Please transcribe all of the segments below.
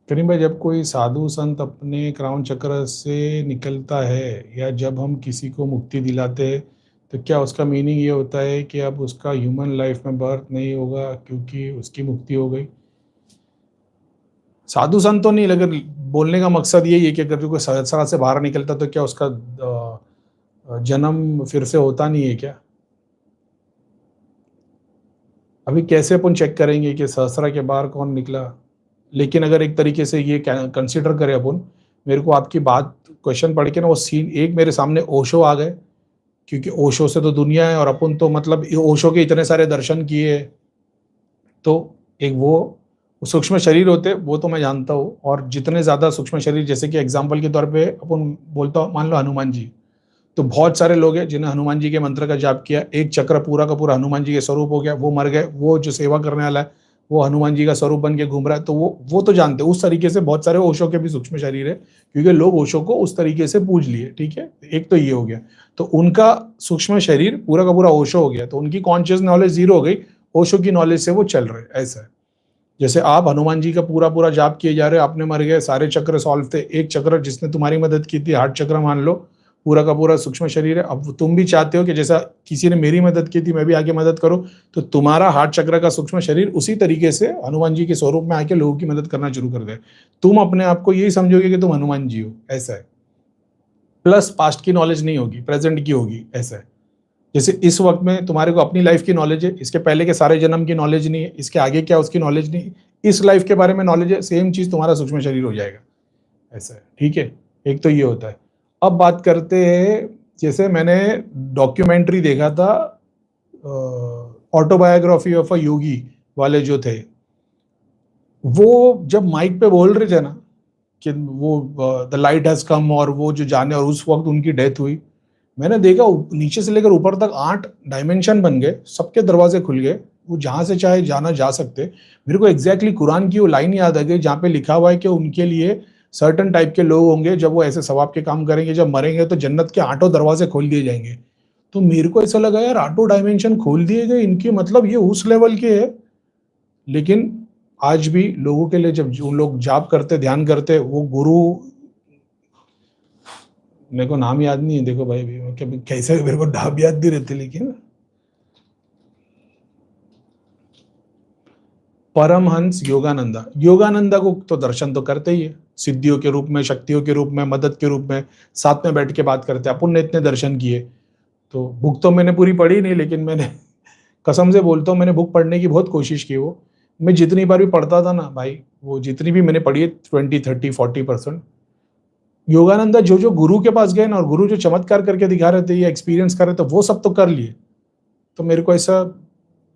करीम भाई, जब कोई साधु संत अपने क्राउन चक्र से निकलता है या जब हम किसी को मुक्ति दिलाते हैं, तो क्या उसका मीनिंग ये होता है कि अब उसका ह्यूमन लाइफ में बर्थ नहीं होगा क्योंकि उसकी मुक्ति हो गई? साधु संत तो नहीं, लेकिन बोलने का मकसद यही है कि अगर जो कोई संसार से बाहर निकलता तो क्या उसका जन्म फिर से होता नहीं है क्या? अभी कैसे अपन चेक करेंगे कि सहस्रा के बाहर कौन निकला? लेकिन अगर एक तरीके से ये कंसिडर करें अपन, मेरे को आपकी बात क्वेश्चन पढ़ के ना वो सीन एक मेरे सामने ओशो आ गए, क्योंकि ओशो से तो दुनिया है और अपन तो मतलब ओशो के इतने सारे दर्शन किए। तो एक वो सूक्ष्म शरीर होते हैं, वो तो मैं जानता हूँ, और जितने ज्यादा सूक्ष्म शरीर, जैसे कि एग्जाम्पल के तौर पे अपन बोलता हूँ, मान लो हनुमान जी, तो बहुत सारे लोग हैं जिन्हें हनुमान जी के मंत्र का जाप किया, एक चक्र पूरा का पूरा हनुमान जी के स्वरूप हो गया, वो मर गए, वो जो सेवा करने वाला है वो हनुमान जी का स्वरूप बन के घूम रहा है, तो वो तो जानते हैं। उस तरीके से बहुत सारे ओशो के भी सूक्ष्म शरीर है, क्योंकि लोग ओशो को उस तरीके से पूज लिए। ठीक है, एक तो ये हो गया। तो उनका सूक्ष्म शरीर पूरा का पूरा ओशो हो गया, तो उनकी कॉन्शियस नॉलेज जीरो हो गई, ओशो की नॉलेज से वो चल रहे, ऐसा है। जैसे आप हनुमान जी का पूरा पूरा जाप किए जा रहे हो, आपने मर गए, सारे चक्र सॉल्व थे, एक चक्र जिसने तुम्हारी मदद की थी, हार्ट चक्र मान लो, पूरा का पूरा सूक्ष्म शरीर है। अब तुम भी चाहते हो कि जैसा किसी ने मेरी मदद की थी मैं भी आगे मदद करूं, तो तुम्हारा हार्ट चक्र का सूक्ष्म शरीर उसी तरीके से हनुमान जी के स्वरूप में आके लोगों की मदद करना शुरू कर दे। तुम अपने आप को यही समझोगे कि तुम हनुमान जी हो, ऐसा है। प्लस पास्ट की नॉलेज नहीं होगी, प्रेजेंट की होगी, ऐसा है। जैसे इस वक्त में तुम्हारे को अपनी लाइफ की नॉलेज है, इसके पहले के सारे जन्म की नॉलेज नहीं है, इसके आगे क्या उसकी नॉलेज नहीं, इस लाइफ के बारे में नॉलेज है, सेम चीज तुम्हारा सूक्ष्म शरीर हो जाएगा, ऐसा है। ठीक है, एक तो ये होता है। अब बात करते हैं, जैसे मैंने डॉक्यूमेंट्री देखा था, ऑटोबायोग्राफी ऑफ अ योगी वाले जो थे, वो जब माइक पे बोल रहे थे ना कि वो द लाइट हैज कम, और वो जो जाने, और उस वक्त उनकी डेथ हुई, मैंने देखा नीचे से लेकर ऊपर तक 8 डायमेंशन बन गए, सबके दरवाजे खुल गए, वो जहां से चाहे जाना जा सकते। मेरे को एग्जैक्टली कुरान की वो लाइन याद आ गई जहाँ पे लिखा हुआ है कि उनके लिए सर्टन टाइप के लोग होंगे, जब वो ऐसे सवाब के काम करेंगे, जब मरेंगे तो जन्नत के 8 दरवाजे खोल दिए जाएंगे। तो मेरे को ऐसा लगा यार, 8 डायमेंशन खोल दिए गए इनके, मतलब ये उस लेवल के है। लेकिन आज भी लोगों के लिए, जब जो लोग जाप करते, ध्यान करते, वो गुरु, मेरे को नाम याद नहीं है, देखो भाई भी मैं कभी कैसे, मेरे को नाम याद नहीं रहते, लेकिन परमहंस योगानंदा, योगानंदा को तो दर्शन तो करते ही है, सिद्धियों के रूप में, शक्तियों के रूप में, मदद के रूप में, साथ में बैठ के बात करते हैं। अपन ने इतने दर्शन किए। तो बुक तो मैंने पूरी पढ़ी नहीं, लेकिन मैंने कसम से बोलता हूँ, मैंने बुक पढ़ने की बहुत कोशिश की। वो मैं जितनी बार भी पढ़ता था ना भाई, वो जितनी भी मैंने पढ़ी है, 20, 30, 40%, योगानंदा जो जो गुरु के पास गए ना, और गुरु जो चमत्कार करके दिखा रहे थे या एक्सपीरियंस कर रहे थे, वो सब तो कर लिए। तो मेरे को ऐसा,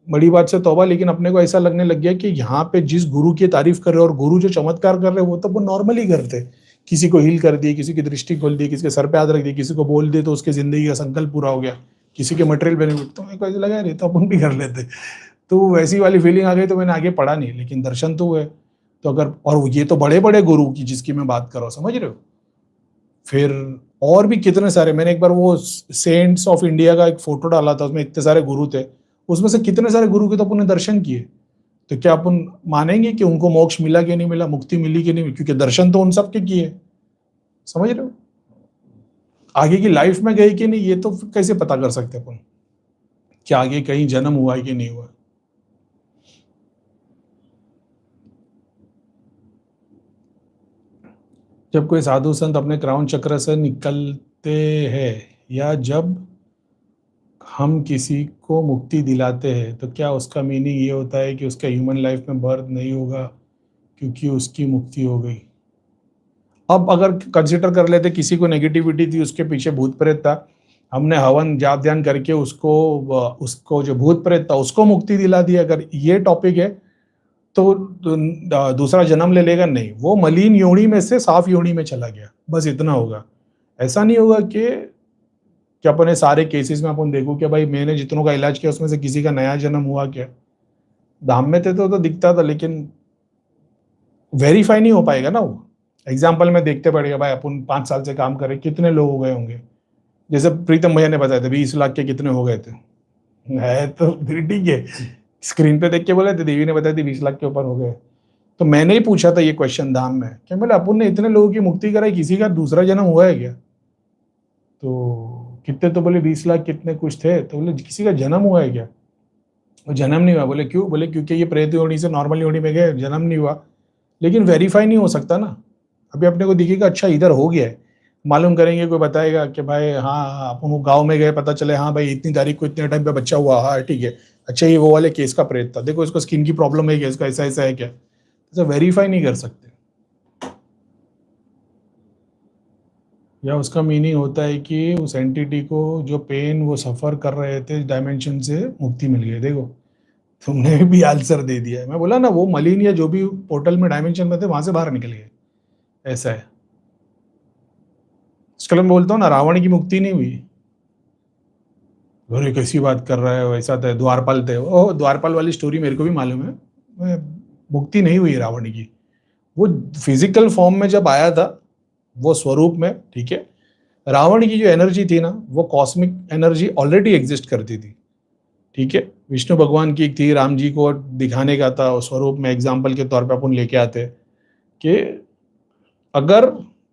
बड़ी बात से तौबा, लेकिन अपने को ऐसा लगने लग गया कि यहाँ पे जिस गुरु की तारीफ कर रहे हो और गुरु जो चमत्कार कर रहे हो, वो तो वो नॉर्मली करते। किसी को हील कर दिए, किसी की दृष्टि खोल दी, किसी के सर पे हाथ रख दिए, किसी को बोल दिए तो उसकी जिंदगी का संकल्प पूरा हो गया, किसी के मटेरियल बेनिफिट। तो मेरे को ऐसा लगा, तो अपन भी कर लेते। तो वैसी वाली फीलिंग आ गई, तो मैंने आगे पढ़ा नहीं, लेकिन दर्शन तो हुए। तो अगर, और ये तो बड़े बड़े गुरु की जिसकी मैं बात कर रहा हूँ, समझ रहे हो। फिर और भी कितने सारे, मैंने एक बार वो सेंट्स ऑफ इंडिया का एक फोटो डाला था, उसमें इतने सारे गुरु थे, उसमें से कितने सारे गुरु के तो अपन ने दर्शन किए। तो क्या अपन मानेंगे कि उनको मोक्ष मिला कि नहीं मिला, मुक्ति मिली कि नहीं मिली, क्योंकि दर्शन तो उन सब के किए। समझ रहे हो। आगे की लाइफ में गए कि नहीं, ये तो कैसे पता कर सकते अपन कि आगे कहीं जन्म हुआ है कि नहीं हुआ। जब कोई साधु संत अपने क्राउन चक्र से निकलते हैं या जब हम किसी को मुक्ति दिलाते हैं, तो क्या उसका मीनिंग ये होता है कि उसका ह्यूमन लाइफ में बर्थ नहीं होगा क्योंकि उसकी मुक्ति हो गई? अब अगर कंसिडर कर लेते किसी को नेगेटिविटी थी, उसके पीछे भूत प्रेत था, हमने हवन जाप ध्यान करके उसको, उसको जो भूत प्रेत था उसको मुक्ति दिला दी, अगर ये टॉपिक है, तो दूसरा जन्म ले लेगा नहीं, वो मलिन योनि में से साफ योनि में चला गया, बस इतना होगा। ऐसा नहीं होगा कि अपने सारे केसेस में अपन देखो कि भाई मैंने जितनों का इलाज किया उसमें से किसी का नया जन्म हुआ क्या। धाम में थे तो दिखता था, लेकिन वेरीफाई नहीं हो पाएगा ना वो। एग्जाम्पल में देखते पड़ेगा भाई, अपन 5 साल से काम कर रहे, कितने लोग हो गए होंगे, जैसे प्रीतम भैया ने बताया था 20 लाख के कितने हो गए थे, है तो फिर ठीक है। स्क्रीन पे देख के बोले थे, देवी ने बताया थी 20 लाख के ऊपर हो गए। तो मैंने ही पूछा था ये क्वेश्चन धाम में, क्या बोले अपन ने इतने लोगों की मुक्ति कराई, किसी का दूसरा जन्म हुआ है क्या? तो कितने, तो बोले 20 लाख कितने कुछ थे, तो बोले किसी का जन्म हुआ है क्या? वो जन्म नहीं हुआ। बोले क्यों? बोले क्योंकि ये प्रेत योनि से नॉर्मल योनि में गए, जन्म नहीं हुआ। लेकिन वेरीफाई नहीं हो सकता ना, अभी अपने को दिखेगा अच्छा इधर हो गया है, मालूम करेंगे, कोई बताएगा कि भाई हाँ अपन वो गाँव में गए, पता चले हाँ भाई इतनी तारीख को इतने टाइम पे बच्चा हुआ, हाँ ठीक है, अच्छा ये वो वाले केस का प्रेत था, देखो इसको स्किन की प्रॉब्लम है क्या, इसका ऐसा ऐसा है क्या, तो वेरीफाई नहीं कर सकते। या उसका मीनिंग होता है कि उस एंटिटी को जो पेन वो सफ़र कर रहे थे डायमेंशन से मुक्ति मिल गई। देखो तुमने भी आंसर दे दिया है। मैं बोला ना वो मलिन या जो भी पोर्टल में डायमेंशन में थे वहां से बाहर निकल गए, ऐसा है। इसके लिए मैं बोलता हूँ ना रावण की मुक्ति नहीं हुई। अरे कैसी बात कर रहा है, वैसा था द्वारपाल थे, ओह द्वारपाल वाली स्टोरी मेरे को भी मालूम है। मुक्ति नहीं हुई रावण की, वो फिजिकल फॉर्म में जब आया था वो स्वरूप में, ठीक है। रावण की जो एनर्जी थी ना वो कॉस्मिक एनर्जी ऑलरेडी एग्जिस्ट करती थी, ठीक है। विष्णु भगवान की थी, राम जी को दिखाने का था उस स्वरूप में, एग्जाम्पल के तौर पे अपन लेके आते कि अगर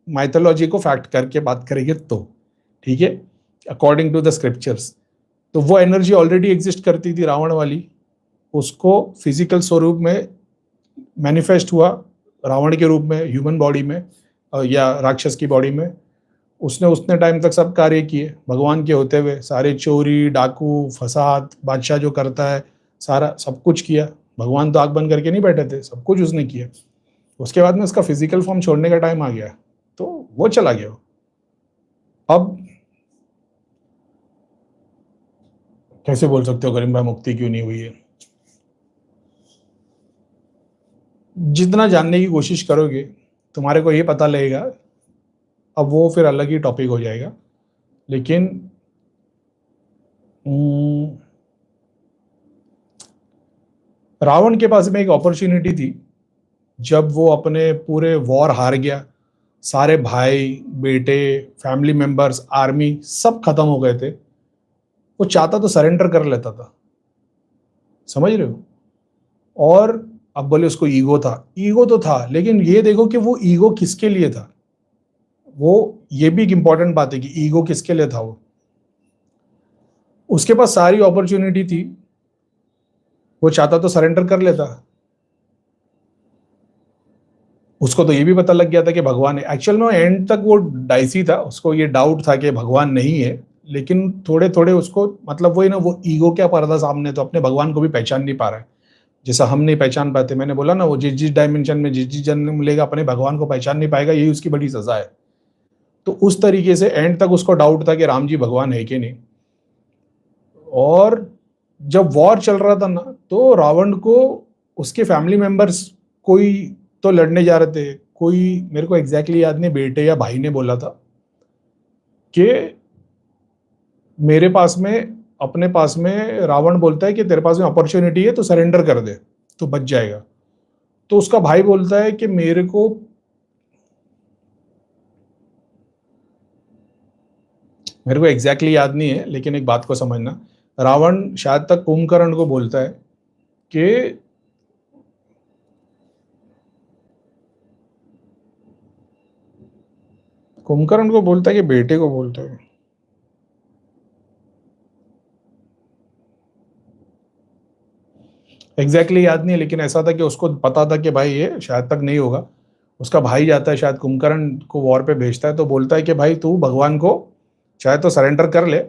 माइथोलॉजी को फैक्ट करके बात करेंगे तो, ठीक है, अकॉर्डिंग टू द स्क्रिप्चर्स, तो वो एनर्जी ऑलरेडी एग्जिस्ट करती थी रावण वाली, उसको फिजिकल स्वरूप में मैनिफेस्ट हुआ रावण के रूप में, ह्यूमन बॉडी में या राक्षस की बॉडी में। उसने उतने टाइम तक सब कार्य किए भगवान के होते हुए, सारे चोरी डाकू फसाद बादशाह जो करता है सारा सब कुछ किया। भगवान तो आंख बंद करके नहीं बैठे थे, सब कुछ उसने किया। उसके बाद में उसका फिजिकल फॉर्म छोड़ने का टाइम आ गया तो वो चला गया। अब कैसे बोल सकते हो करीम भाई मुक्ति क्यों नहीं हुई है? जितना जानने की कोशिश करोगे तुम्हारे को ये पता लगेगा, अब वो फिर अलग ही टॉपिक हो जाएगा। लेकिन रावण के पास में एक अपॉर्चुनिटी थी, जब वो अपने पूरे वॉर हार गया, सारे भाई बेटे फैमिली मेंबर्स आर्मी सब खत्म हो गए थे, वो चाहता तो सरेंडर कर लेता था, समझ रहे हो। और अब बोले उसको ईगो था, ईगो तो था, लेकिन ये देखो कि वो ईगो किसके लिए था, वो ये भी एक इंपॉर्टेंट बात है कि ईगो किसके लिए था। वो उसके पास सारी अपॉर्चुनिटी थी, वो चाहता तो सरेंडर कर लेता। उसको तो ये भी पता लग गया था कि भगवान है, एक्चुअल में एंड तक वो डाइसी था, उसको ये डाउट था कि भगवान नहीं है, लेकिन थोड़े थोड़े उसको मतलब वही ना, वो ईगो क्या पर्दा सामने, तो अपने भगवान को भी पहचान नहीं पा रहा है, जैसा हम नहीं पहचान पाते। मैंने बोला ना वो जिस जिस डायमेंशन में जिस जिस जन्म मिलेगा अपने भगवान को पहचान नहीं पाएगा, यही उसकी बड़ी सजा है। तो उस तरीके से एंड तक उसको डाउट था कि राम जी भगवान है कि नहीं। और जब वॉर चल रहा था ना, तो रावण को उसके फैमिली मेंबर्स कोई तो लड़ने जा रहे थे, कोई मेरे को एग्जैक्टली याद नहीं, बेटे या भाई ने बोला था कि मेरे पास में अपने पास में रावण बोलता है कि तेरे पास में अपॉर्चुनिटी है तो सरेंडर कर दे तो बच जाएगा। तो उसका भाई बोलता है कि मेरे को एग्जैक्टली याद नहीं है, लेकिन एक बात को समझना, रावण शायद तक कुंभकर्ण को बोलता है कि कुंभकर्ण को बोलता है कि बेटे को बोलता है, एग्जैक्टली याद नहीं है, लेकिन ऐसा था कि उसको पता था कि भाई ये शायद तक नहीं होगा। उसका भाई जाता है शायद कुंभकर्ण को वॉर पे भेजता है, तो बोलता है कि भाई तू भगवान को चाहे तो सरेंडर कर ले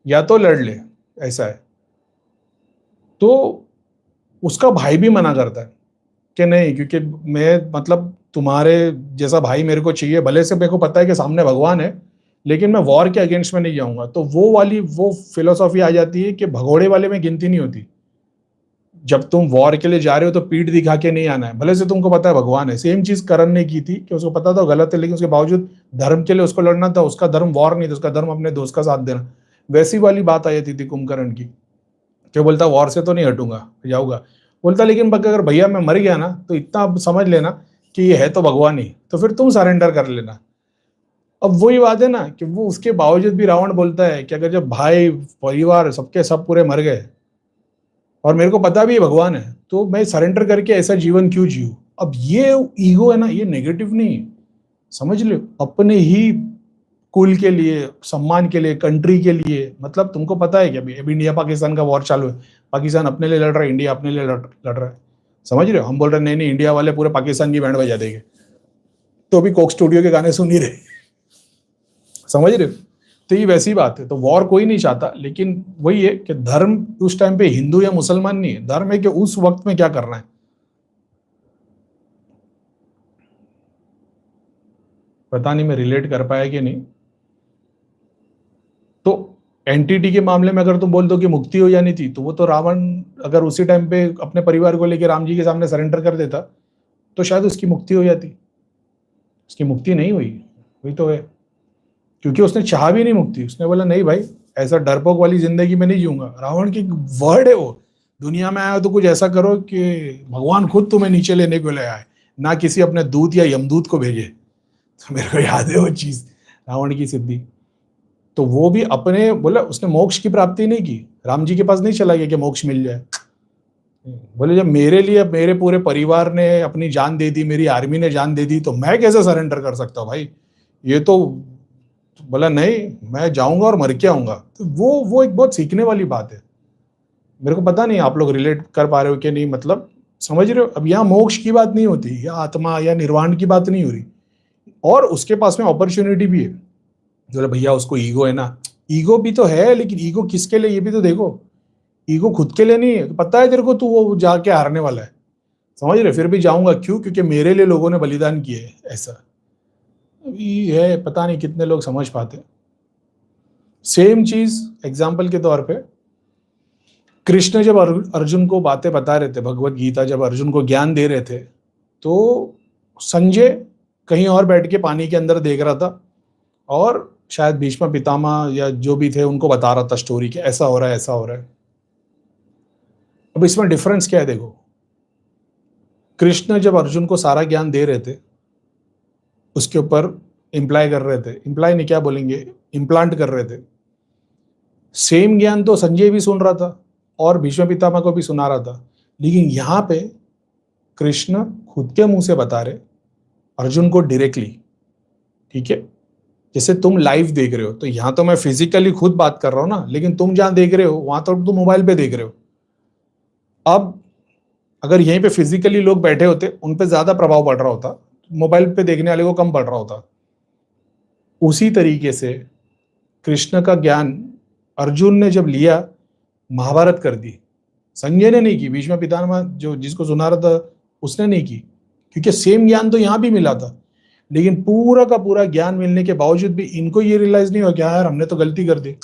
या तो लड़ ले, ऐसा है। तो उसका भाई भी मना करता है कि नहीं, क्योंकि मैं मतलब तुम्हारे जैसा भाई मेरे को चाहिए, भले से मेरे को पता है कि सामने भगवान है, लेकिन मैं वॉर के अगेंस्ट में नहीं जाऊंगा। तो वो फिलोसॉफी आ जाती है कि भगोड़े वाले में गिनती नहीं होती। जब तुम वॉर के लिए जा रहे हो तो पीठ दिखा के नहीं आना है, भले से तुमको पता है भगवान है। सेम चीज करण ने की थी कि उसको पता था गलत है, लेकिन उसके बावजूद धर्म के लिए उसको लड़ना था। उसका धर्म वॉर नहीं था, उसका धर्म अपने दोस्त का साथ देना। वैसी वाली बात आ जाती थी कुंभकर्ण की, क्या बोलता वॉर से तो नहीं हटूंगा, जाऊंगा। बोलता लेकिन अगर भैया मैं मर गया ना तो इतना अब समझ लेना कि ये है तो भगवान ही, तो फिर तुम सरेंडर कर लेना। अब वही बात है ना कि वो उसके बावजूद भी रावण बोलता है कि अगर जब भाई परिवार सबके सब पूरे मर गए और मेरे को पता भी भगवान है, तो मैं सरेंडर करके ऐसा जीवन क्यों जीऊं। अब ये ईगो है ना, ये नेगेटिव नहीं है, समझ लो, अपने ही कुल के लिए, सम्मान के लिए, कंट्री के लिए। मतलब तुमको पता है कि अभी इंडिया पाकिस्तान का वॉर चालू है, पाकिस्तान अपने लिए लड़ रहा है, इंडिया अपने लिए लड़ रहा है, समझ रहे हो। हम बोल रहे हैं नहीं नहीं, इंडिया वाले पूरे पाकिस्तान की बैंड बजा देंगे, तो अभी कोक स्टूडियो के गाने सुन ही रहे, समझ रहे हो। तो ये वैसी बात है, तो वॉर कोई नहीं चाहता, लेकिन वही है कि धर्म उस टाइम पे हिंदू या मुसलमान नहीं है, धर्म है कि उस वक्त में क्या करना है। पता नहीं मैं रिलेट कर पाया कि नहीं। तो एंटिटी के मामले में अगर तुम बोल दो कि मुक्ति हो जानी थी, तो वो तो रावण अगर उसी टाइम पे अपने परिवार को लेकर राम जी के सामने सरेंडर कर देता तो शायद उसकी मुक्ति हो जाती। उसकी मुक्ति नहीं हुई, वही तो है, क्योंकि उसने चाहा भी नहीं मुक्ति। उसने बोला नहीं भाई, ऐसा डरपोक वाली जिंदगी में नहीं जीऊंगा। रावण की वर्ड है वो, दुनिया में आया तो कुछ ऐसा करो कि भगवान खुद तुम्हें नीचे लेने को ले आए, ना किसी अपने दूत या यमदूत को भेजे। तो मेरे को याद है वो चीज, रावण की सिद्धि। तो वो भी अपने बोला, उसने मोक्ष की प्राप्ति नहीं की, राम जी के पास नहीं चला गया कि मोक्ष मिल जाए। बोले जब मेरे लिए मेरे पूरे परिवार ने अपनी जान दे दी, मेरी आर्मी ने जान दे दी, तो मैं कैसे सरेंडर कर सकता हूँ भाई। ये तो बोला नहीं, मैं जाऊंगा और मर के आऊंगा। तो वो एक बहुत सीखने वाली बात है। मेरे को पता नहीं आप लोग रिलेट कर पा रहे हो कि नहीं, मतलब समझ रहे हो। अब यहाँ मोक्ष की बात नहीं होती, या आत्मा या निर्वाण की बात नहीं हो रही, और उसके पास में अपॉर्चुनिटी भी है। बोले भैया उसको ईगो है ना, ईगो भी तो है, लेकिन ईगो किसके लिए ये भी तो देखो। ईगो खुद के लिए नहीं है, पता है तेरे को तू वो जाके हारने वाला है, समझ रहे, फिर भी जाऊंगा क्यों, क्योंकि मेरे लिए लोगों ने बलिदान किए है। ऐसा ये है, पता नहीं कितने लोग समझ पाते। सेम चीज एग्जाम्पल के तौर पे, कृष्ण जब अर्जुन को बातें बता रहे थे, भगवत गीता जब अर्जुन को ज्ञान दे रहे थे, तो संजय कहीं और बैठ के पानी के अंदर देख रहा था, और शायद भीष्म पितामह या जो भी थे उनको बता रहा था स्टोरी कि ऐसा हो रहा है, ऐसा हो रहा है। अब इसमें डिफरेंस क्या है देखो, कृष्ण जब अर्जुन को सारा ज्ञान दे रहे थे, उसके ऊपर इम्प्लाई कर रहे थे, इम्प्लाई नहीं क्या बोलेंगे, इम्प्लांट कर रहे थे। सेम ज्ञान तो संजय भी सुन रहा था और भीष्म पितामह को भी सुना रहा था, लेकिन यहां पे कृष्ण खुद के मुंह से बता रहे अर्जुन को डायरेक्टली, ठीक है। जैसे तुम लाइव देख रहे हो, तो यहां तो मैं फिजिकली खुद बात कर रहा हूं ना, लेकिन तुम जहां देख रहे हो वहां तो तुम मोबाइल पे देख रहे हो। अब अगर यहीं पे फिजिकली लोग बैठे होते, उन पे ज्यादा प्रभाव पड़ रहा होता, मोबाइल पे देखने वाले को कम पड़ रहा होता। उसी तरीके से कृष्ण का ज्ञान अर्जुन ने जब लिया, महाभारत कर दी, संजय ने नहीं की, भीष्म पितामह जो जिसको सुना रहा था उसने नहीं की, क्योंकि सेम ज्ञान तो यहां भी मिला था। लेकिन पूरा का पूरा ज्ञान मिलने के बावजूद भी इनको ये रियलाइज नहीं हुआ कि यार हमने तो गलती कर दी।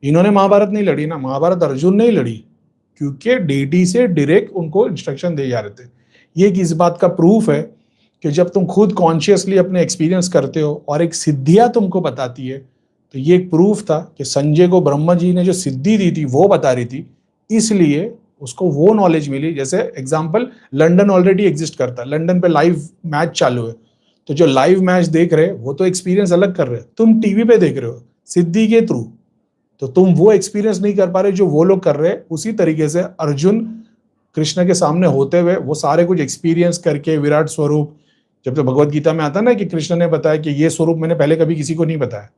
इन्होंने महाभारत नहीं लड़ी ना, महाभारत अर्जुन नहीं लड़ी, क्योंकि डीडी से डायरेक्ट उनको इंस्ट्रक्शन दे जा रहे थे। ये इस बात का प्रूफ है कि जब तुम खुद कॉन्शियसली अपने एक्सपीरियंस करते हो और एक सिद्धियां तुमको बताती है, तो ये एक प्रूफ था कि संजय को ब्रह्मा जी ने जो सिद्धि दी थी वो बता रही थी, इसलिए उसको वो नॉलेज मिली। जैसे एग्जाम्पल, लंदन ऑलरेडी एग्जिस्ट करता है, लंदन पे लाइव मैच चालू है, तो जो लाइव मैच देख रहे हैं वो तो एक्सपीरियंस अलग कर रहे हैं, तुम टीवी पे देख रहे हो सिद्धि के थ्रू, तो तुम वो एक्सपीरियंस नहीं कर पा रहे जो वो लोग कर रहे हैं। उसी तरीके से अर्जुन कृष्ण के सामने होते हुए वो सारे कुछ एक्सपीरियंस करके, विराट स्वरूप, जब तो भगवत गीता में आता ना कि कृष्ण ने बताया कि ये स्वरूप मैंने पहले कभी किसी को नहीं बताया,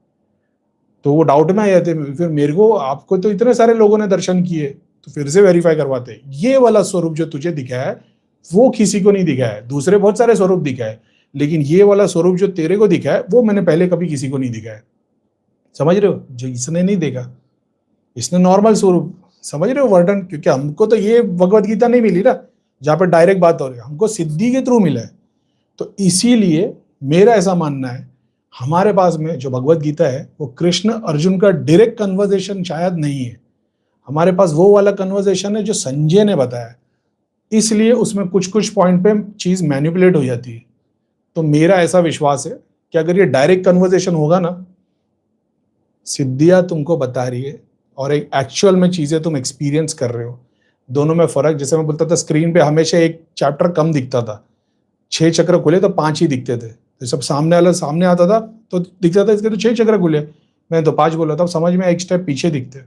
तो वो डाउट में आ जाते, फिर मेरे को आपको तो इतने सारे लोगों ने दर्शन किए, तो फिर से वेरीफाई करवाते, ये वाला स्वरूप जो तुझे दिखा है वो किसी को नहीं दिखा है, दूसरे बहुत सारे स्वरूप दिखा है, लेकिन ये वाला स्वरूप जो तेरे को दिखा है वो मैंने पहले कभी किसी को नहीं दिखा है। समझ रहे हो, जो इसने नहीं देखा, इसने नॉर्मल स्वरूप, समझ रहे हो वर्णन, क्योंकि हमको तो ये भगवत गीता नहीं मिली ना जहां पर डायरेक्ट बात हो रही है, हमको सिद्धि के थ्रू मिला है। तो इसीलिए मेरा ऐसा मानना है, हमारे पास में जो भगवत गीता है वो कृष्ण अर्जुन का डायरेक्ट कन्वर्सेशन शायद नहीं है, हमारे पास वो वाला कन्वर्सेशन है जो संजय ने बताया, इसलिए उसमें कुछ कुछ पॉइंट पे चीज मैनिपुलेट हो जाती है। तो मेरा ऐसा विश्वास है कि अगर ये डायरेक्ट कन्वर्सेशन होगा ना, सिद्धियां तुमको बता रही है और एक एक्चुअल में चीजें तुम एक्सपीरियंस कर रहे हो, दोनों में फर्क। जैसे मैं बोलता था स्क्रीन पे हमेशा एक चैप्टर कम दिखता था, 6 चक्र खुले तो 5 ही दिखते थे, तो सब सामने वाला सामने आता था तो दिखता था इसके तो 6 चक्र खुले, मैं तो 5 बोला था, समझ में एक स्टेप पीछे दिखते।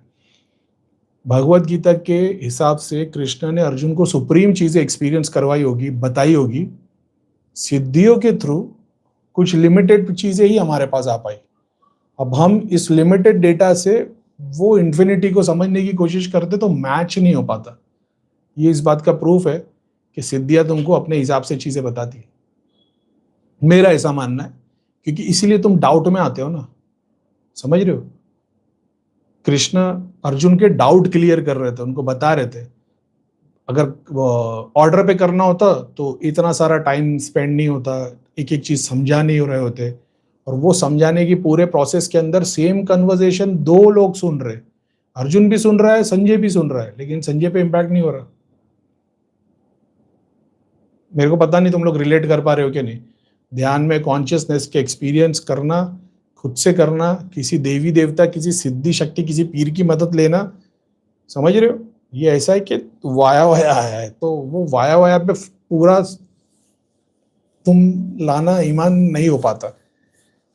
भगवत गीता के हिसाब से कृष्ण ने अर्जुन को सुप्रीम चीजें एक्सपीरियंस करवाई होगी, बताई होगी, सिद्धियों के थ्रू कुछ लिमिटेड चीजें ही हमारे पास आ पाई। अब हम इस लिमिटेड डेटा से वो इन्फिनिटी को समझने की कोशिश करते तो मैच नहीं हो पाता। ये इस बात का प्रूफ है कि सिद्धियां तुमको अपने हिसाब से चीजें बताती है, मेरा ऐसा मानना है, क्योंकि इसीलिए तुम डाउट में आते हो ना, समझ रहे हो। कृष्ण अर्जुन के डाउट क्लियर कर रहे थे, उनको बता रहे थे अगर ऑर्डर पे करना होता तो इतना सारा टाइम स्पेंड नहीं होता, एक एक चीज समझा नहीं हो रहे होते। और वो समझाने की पूरे प्रोसेस के अंदर सेम कन्वर्सेशन दो लोग सुन रहे, अर्जुन भी सुन रहा है, संजय भी सुन रहा है, लेकिन संजय पे इम्पैक्ट नहीं हो रहा। मेरे को पता नहीं तुम लोग रिलेट कर पा रहे हो कि नहीं। ध्यान में कॉन्शियसनेस के एक्सपीरियंस करना, खुद से करना, किसी देवी देवता, किसी सिद्धि शक्ति, किसी पीर की मदद लेना, समझ रहे हो। ये ऐसा है कि वाया वाया आया है, तो वो वाया वाया पे पूरा तुम लाना ईमान नहीं हो पाता।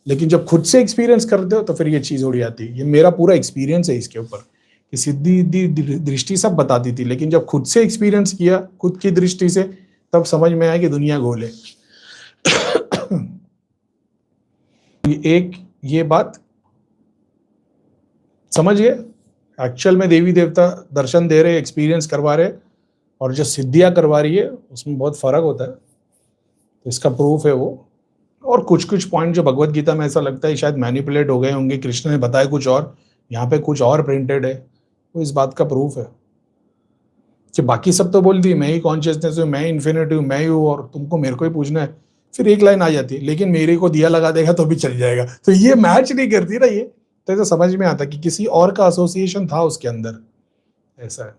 लेकिन जब खुद से एक्सपीरियंस करते हो तो फिर ये चीज उड़ जाती है। ये मेरा पूरा एक्सपीरियंस है इसके ऊपर कि सिद्धि दृष्टि सब बताती थी, लेकिन जब खुद से एक्सपीरियंस किया, खुद की दृष्टि से, तब समझ में आया कि दुनिया गोल है। एक ये बात समझ गए। एक्चुअल में देवी देवता दर्शन दे रहे, एक्सपीरियंस करवा रहे, और जो सिद्धियां करवा रही है उसमें बहुत फर्क होता है। तो इसका प्रूफ है वो। और कुछ कुछ पॉइंट जो भगवत गीता में ऐसा लगता है शायद मैनिपुलेट हो गए होंगे, कृष्ण ने बताया कुछ और, यहाँ पे कुछ और प्रिंटेड है, वो इस बात का प्रूफ है कि बाकी सब तो बोल दी मैं ही कॉन्शियसनेस हूँ, मैं इन्फिनिटी हूँ, मैं ही हूँ, और तुमको मेरे को ही पूछना है। फिर एक लाइन आ जाती है, लेकिन मेरे को दिया लगा देगा तो भी चल जाएगा। तो ये मैच नहीं करती ना ये, तो समझ में आता कि किसी और का एसोसिएशन था उसके अंदर, ऐसा है।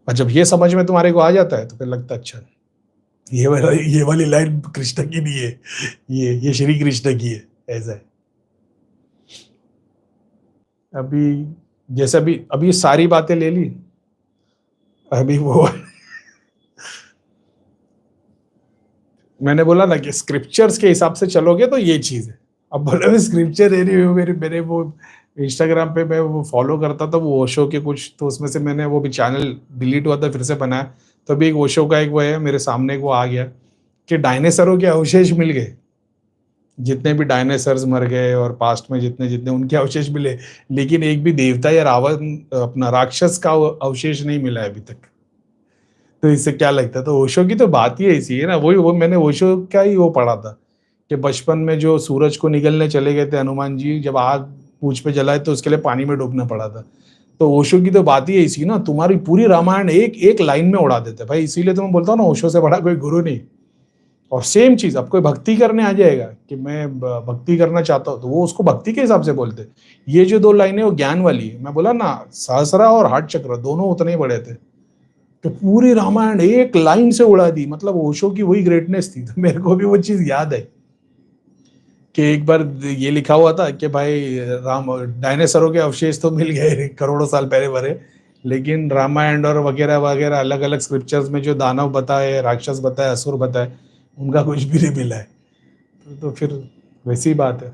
और जब ये समझ में तुम्हारे को आ जाता है तो फिर लगता है अच्छा ये वाली लाइन कृष्ण की नहीं है, ये श्री कृष्ण की है, ऐसा है। अभी जैसे अभी सारी बातें ले ली, अभी वो मैंने बोला ना कि स्क्रिप्चर्स के हिसाब से चलोगे तो ये चीज है। अब बोले मैं स्क्रिप्चर दे रही हूँ, मेरे वो इंस्टाग्राम पे मैं वो फॉलो करता था वो ओशो के कुछ, तो उसमें से मैंने वो भी चैनल डिलीट हुआ था फिर से बनाया, तो अभी एक ओशो का एक वो है मेरे सामने वो आ गया कि डायनासोरों के अवशेष मिल गए, जितने भी डायनासोर्स मर गए और पास्ट में जितने जितने उनके अवशेष मिले, लेकिन एक भी देवता या रावण अपना राक्षस का अवशेष नहीं मिला है अभी तक। तो इससे क्या लगता है, तो ओशो की तो बात ही ऐसी है ना। वो मैंने ओशो का ही वो पढ़ा था कि बचपन में जो सूरज को निगलने चले गए थे हनुमान जी, जब आग पूंछ पे जलाए तो उसके लिए पानी में डूबना पड़ा था। तो ओशो की तो बात ही ऐसी ना, तुम्हारी पूरी रामायण एक एक लाइन में उड़ा देते भाई। इसीलिए तो मैं बोलता हूँ ना, ओशो से बड़ा कोई गुरु नहीं। और सेम चीज अब कोई भक्ति करने आ जाएगा कि मैं भक्ति करना चाहता हूँ, तो वो उसको भक्ति के हिसाब से बोलते। ये जो दो लाइनें वो ज्ञान वाली है। मैं बोला ना, सहस्रा और हार्ट चक्र दोनों उतने ही बड़े थे, तो पूरी रामायण एक लाइन से उड़ा दी। मतलब ओशो की वही ग्रेटनेस थी। तो मेरे को भी वो चीज याद है कि एक बार ये लिखा हुआ था कि भाई राम डायनासोरों के अवशेष तो मिल गए करोड़ों साल पहले भरे, लेकिन रामायण और वगैरह वगैरह अलग अलग स्क्रिप्चर्स में जो दानव बताए, राक्षस बताए, असुर बताए, उनका कुछ भी नहीं मिला है। तो फिर वैसी बात है।